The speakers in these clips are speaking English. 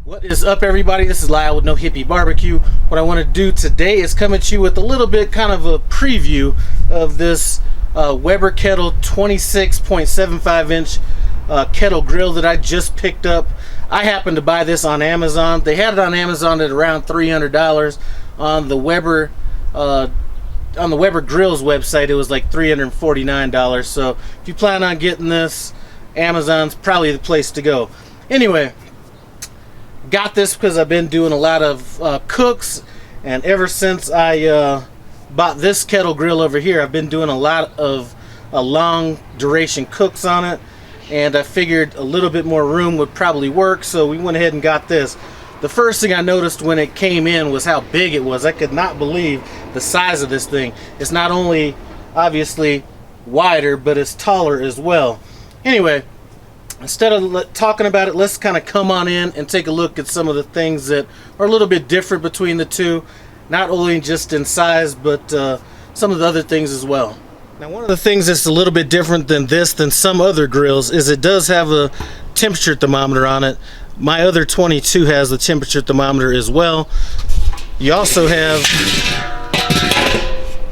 What is up, everybody? This is Lyle with No Hippie Barbecue. What I want to do today is come at you with a little bit kind of a preview of this Weber Kettle 26.75 inch kettle grill that I just picked up. I happened to buy this on Amazon. They had it on Amazon at around $300. On the Weber Grill's website, it was like $349. So if you plan on getting this, Amazon's probably the place to go. Anyway, got this because I've been doing a lot of cooks, and ever since I bought this kettle grill over here, I've been doing a lot of long duration cooks on it, and I figured a little bit more room would probably work, so we went ahead and got this. The first thing I noticed when it came in was how big it was. I could not believe the size of this thing. It's not only obviously wider, but it's taller as well. Anyway, instead of talking about it, let's kind of come on in and take a look at some of the things that are a little bit different between the two, not only just in size, but some of the other things as well. Now, one of the things that's a little bit different than some other grills is it does have a temperature thermometer on it. My other 22 has the temperature thermometer as well. You also have,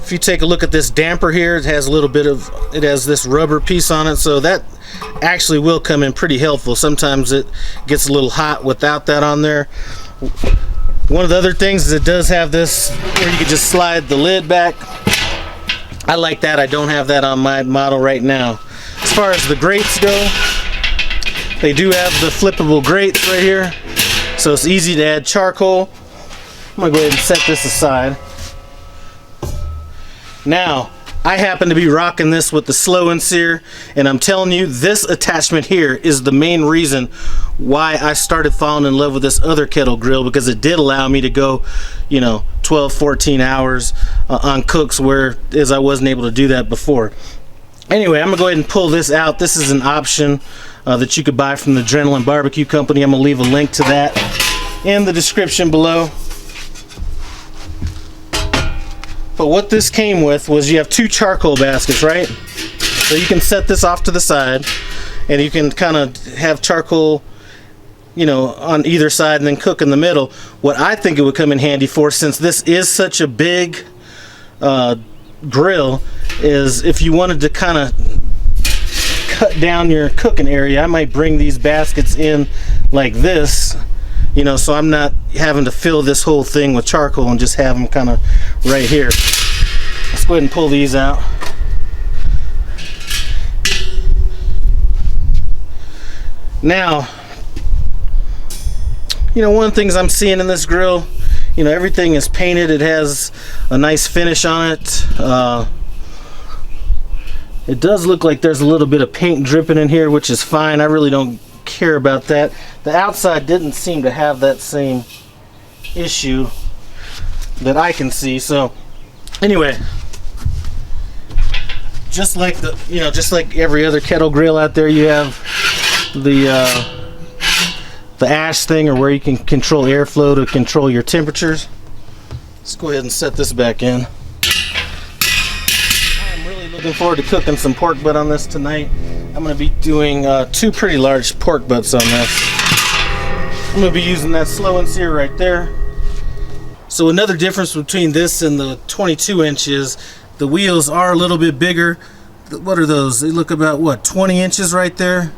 if you take a look at this damper here, it has a little bit of, it has this rubber piece on it, so that actually will come in pretty helpful. Sometimes it gets a little hot without that on there. One of the other things is it does have this where you can just slide the lid back. I like that. I don't have that on my model right now. As far as the grates go, they do have the flippable grates right here, so it's easy to add charcoal. I'm gonna go ahead and set this aside. Now, I happen to be rocking this with the Slow N Sear, and I'm telling you, this attachment here is the main reason why I started falling in love with this other kettle grill, because it did allow me to go, 12, 14 hours on cooks, whereas I wasn't able to do that before. Anyway, I'm gonna go ahead and pull this out. This is an option that you could buy from the Adrenaline Barbecue Company. I'm gonna leave a link to that in the description below. But what this came with was you have two charcoal baskets, right? So you can set this off to the side, and you can kind of have charcoal, on either side, and then cook in the middle. What I think it would come in handy for, since this is such a big grill, is if you wanted to kind of cut down your cooking area, I might bring these baskets in like this, so I'm not having to fill this whole thing with charcoal and just have them kind of right here. Let's go ahead and pull these out. Now, one of the things I'm seeing in this grill, everything is painted. It has a nice finish on it. It does look like there's a little bit of paint dripping in here, which is fine. I really don't care about that. The outside didn't seem to have that same issue that I can see. So anyway, just like every other kettle grill out there, you have the ash thing, or where you can control airflow to control your temperatures. Let's go ahead and set this back in. I'm really looking forward to cooking some pork butt on this tonight. I'm going to be doing two pretty large pork butts on this. I'm going to be using that Slow N Sear right there. So another difference between this and the 22 inches, the wheels are a little bit bigger. What are those? They look about, 20 inches right there?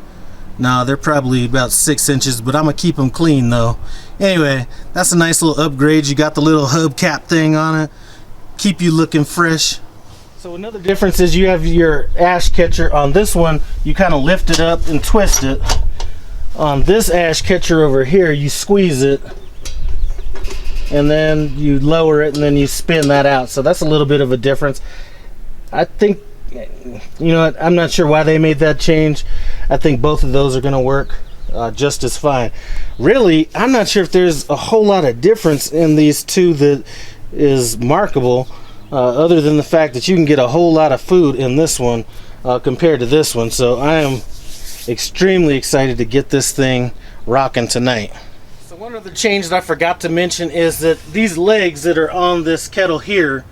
No, they're probably about 6 inches, but I'm going to keep them clean though. Anyway, that's a nice little upgrade. You got the little hubcap thing on it. Keep you looking fresh. So another difference is you have your ash catcher. On this one, you kind of lift it up and twist it. On this ash catcher over here, you squeeze it, and then you lower it, and then you spin that out. So that's a little bit of a difference. I think, I'm not sure why they made that change. I think both of those are going to work just as fine. Really, I'm not sure if there's a whole lot of difference in these two that is markable. Other than the fact that you can get a whole lot of food in this one compared to this one. So I am extremely excited to get this thing rocking tonight. So one other change that I forgot to mention is that these legs that are on this kettle here,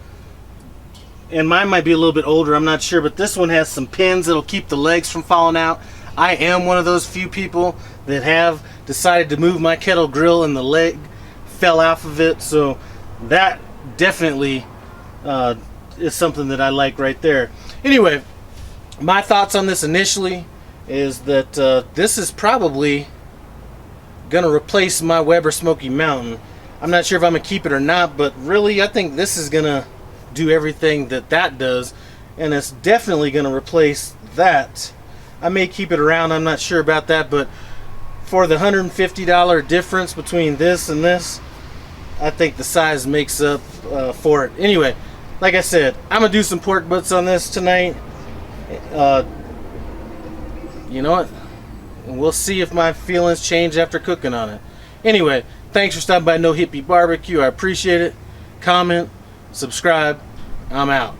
and mine might be a little bit older, I'm not sure, but this one has some pins that'll keep the legs from falling out. I am one of those few people that have decided to move my kettle grill and the leg fell off of it, so that definitely is something that I like right there. Anyway, my thoughts on this initially is that this is probably gonna replace my Weber Smoky Mountain. I'm not sure if I'm gonna keep it or not, but really I think this is gonna do everything that that does, and it's definitely gonna replace that. I may keep it around, I'm not sure about that, but for the $150 difference between this and this, I think the size makes up for it. Anyway, like I said, I'm gonna do some pork butts on this tonight. You know what? And we'll see if my feelings change after cooking on it. Anyway, thanks for stopping by No Hippie Barbecue. I appreciate it. Comment, subscribe. I'm out.